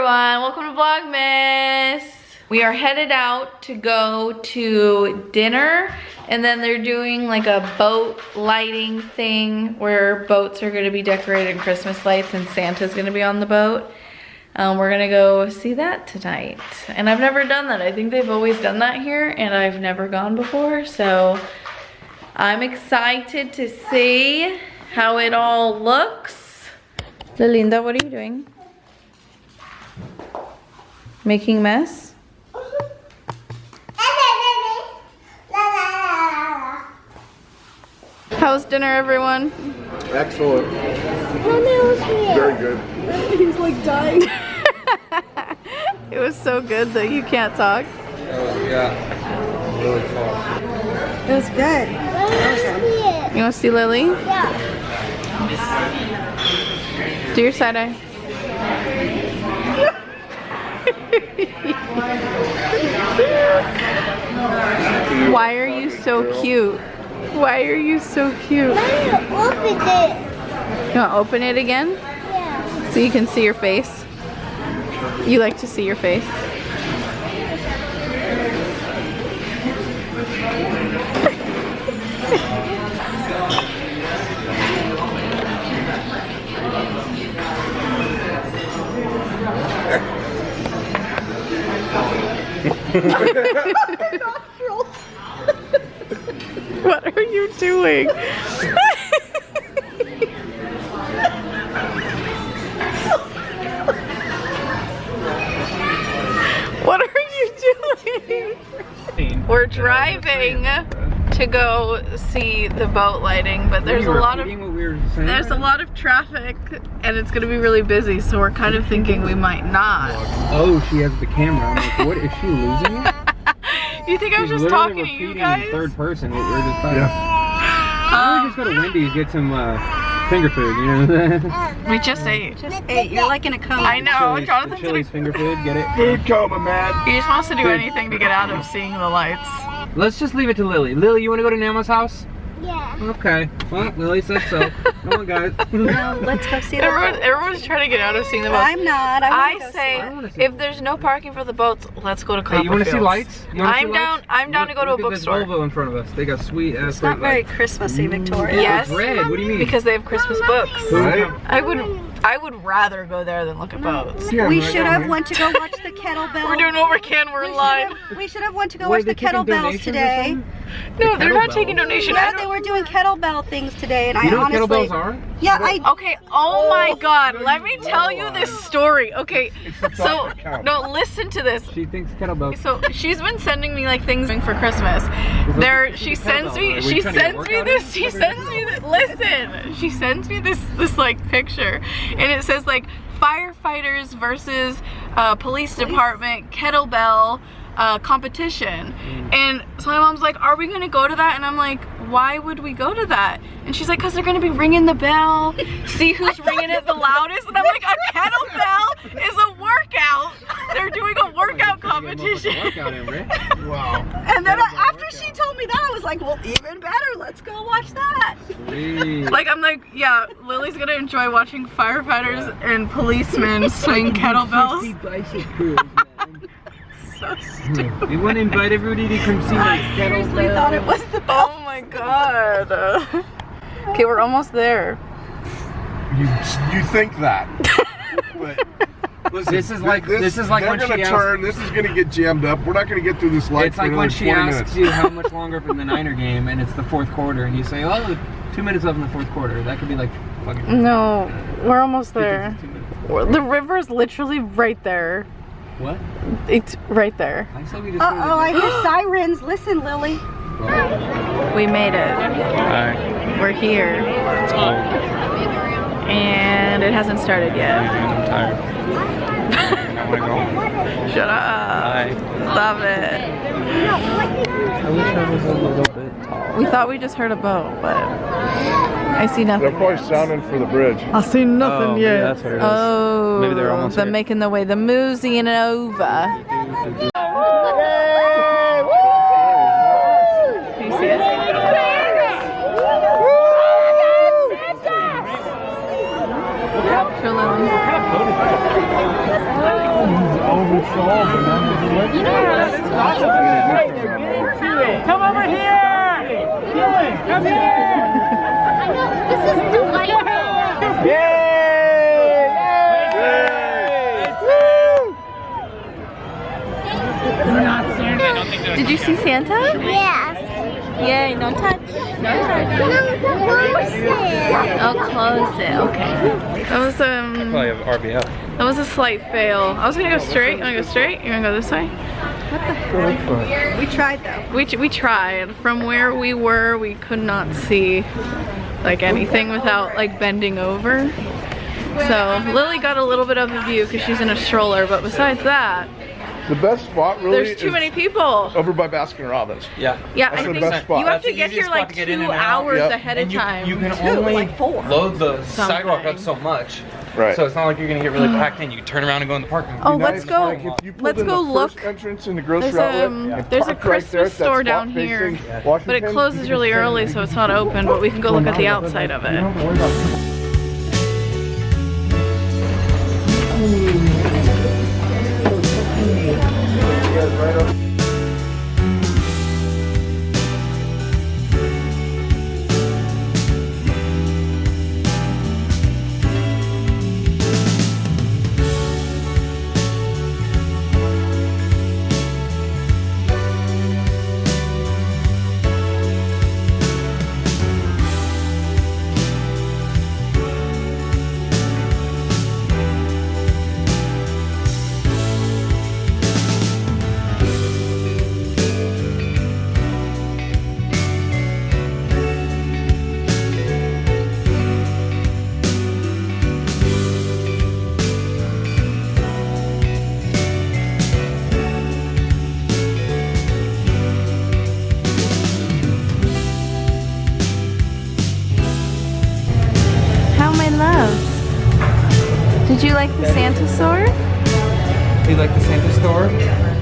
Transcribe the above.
everyone, welcome to Vlogmas. We are headed out to go to dinner, and then they're doing like a boat lighting thing where boats are gonna be decorated in Christmas lights and Santa's gonna be on the boat. We're gonna go see that tonight. And I've never done that. I think they've always done that here and I've never gone before. So I'm excited to see how it all looks. Linda, what are you doing? Making mess? How's dinner, everyone? Excellent. Very good. He's like dying. It was so good that you can't talk. Oh, yeah. Really fun. It was good. You want to see Lily? Yeah. Do your side eye. Why are you so cute? Why are you so cute? I opened it. You want to open it again? Yeah. So you can see your face? You like to see your face? What are you doing? What are you doing? We're driving to go see the boat lighting, but there's a lot of traffic and it's gonna be really busy, so we're kind of thinking we might not. Oh, she has the camera. I'm like, what, is she losing it? You think I was just talking to you guys? In third person what we were just talking. Yeah. We just go to Wendy's, get some finger food, you know what I'm saying? We just ate. You're like in a coma. I know, Jonathan's Chili's finger food, get it? Food coma, man. He just wants to do anything to get out of seeing the lights. Let's just leave it to Lily. Lily, you want to go to Nama's house? Yeah. Okay. Well, Lily said so. Come on, guys. No, let's go see the boat. Everyone's trying to get out of seeing the boats. I'm not. I say, if there's no parking for the boats, let's go to Copperfield. Hey, you want to see lights? I'm down to go to a bookstore. bookstore. There's Volvo in front of us. They got sweet ass. It's not very Christmassy, Victoria. Yes. It's red. What do you mean? Because they have Christmas books. Right? I would rather go there than look at boats. Yeah, We should have went to go watch the kettlebell. We're doing what we can. We're in line. We should have went to go watch the kettlebells today. No, they're not taking donations. Yeah, they were doing kettlebell things today, and You know I what honestly. kettlebells are? Yeah, Okay, oh my god, let me tell you this story. Okay, so, no, listen to this. She thinks kettlebells. So she's been sending me like things for Christmas. She sends me this like picture, and it says like firefighters versus police department kettlebell competition. And so my mom's like, are we gonna go to that? And I'm like, why would we go to that? And she's like, because they're gonna be ringing the bell, see who's ringing it the loudest. And I'm like, a kettlebell is a workout. They're doing a workout competition. Wow. And then after she told me that, I was like, well, even better. Let's go watch that. Sweet. Like, I'm like, yeah, Lily's gonna enjoy watching firefighters and policemen swing kettlebells. So stupid. We want to invite everybody to come see my kettlebell. I thought it was the bell. Oh my god. Okay, we're almost there. You think that? But listen, This is like when they're gonna she turn. This is gonna get jammed up. We're not gonna get through this light It's for like another when she 20 asks minutes. you how much longer for the Niner game, and it's the fourth quarter, and you say, "Oh, 2 minutes left in the fourth quarter." That could be like fucking. No, we're almost there. 2 minutes. The river's literally right there. What? It's right there. I said we just. go to the- I hear sirens. Listen, Lily. We made it. Alright. We're here. It's cold. And it hasn't started yet. I'm tired. I want to go. Shut up. Bye. Stop it. I wish I was a little bit tall. We thought we just heard a boat, but I see nothing. They're probably sounding for the bridge. I see nothing Oh, yet. maybe that's what it is. Oh, Maybe they're almost they're here. making their way. The Moosey and over. Can you see it? Show Lily. Come over here! Come here! I know, this is delightful. Yay! Did you see Santa? Yes. Yay, no touch. No touch. I'll close it, okay. That was Probably have RBF. that was a slight fail. I was gonna go straight. You wanna go straight? You wanna go this way? We tried though. We tried. From where we were, we could not see like anything without like bending over. So Lily got a little bit of a view because she's in a stroller, but besides that, The best spot really there's too many people. over by Baskin Robbins. Yeah. Yeah, That's I the think best spot. you have That's to the get here easiest spot like to get in 2 and out. hours Yep. ahead And of you time. can only like 4. load the Something. sidewalk up so much. Right. So it's not like you're gonna get really packed in. You can turn around and go in the parking lot. Oh, let's go. If you pulled Let's in go the look. first entrance in the grocery There's a outlet, there's a park right there Christmas at that store spot down here, facing but it Washington. closes really early, so it's not open. But we can go look at the outside of it. How my loves. Did you like the Santa store? You like the Santa store?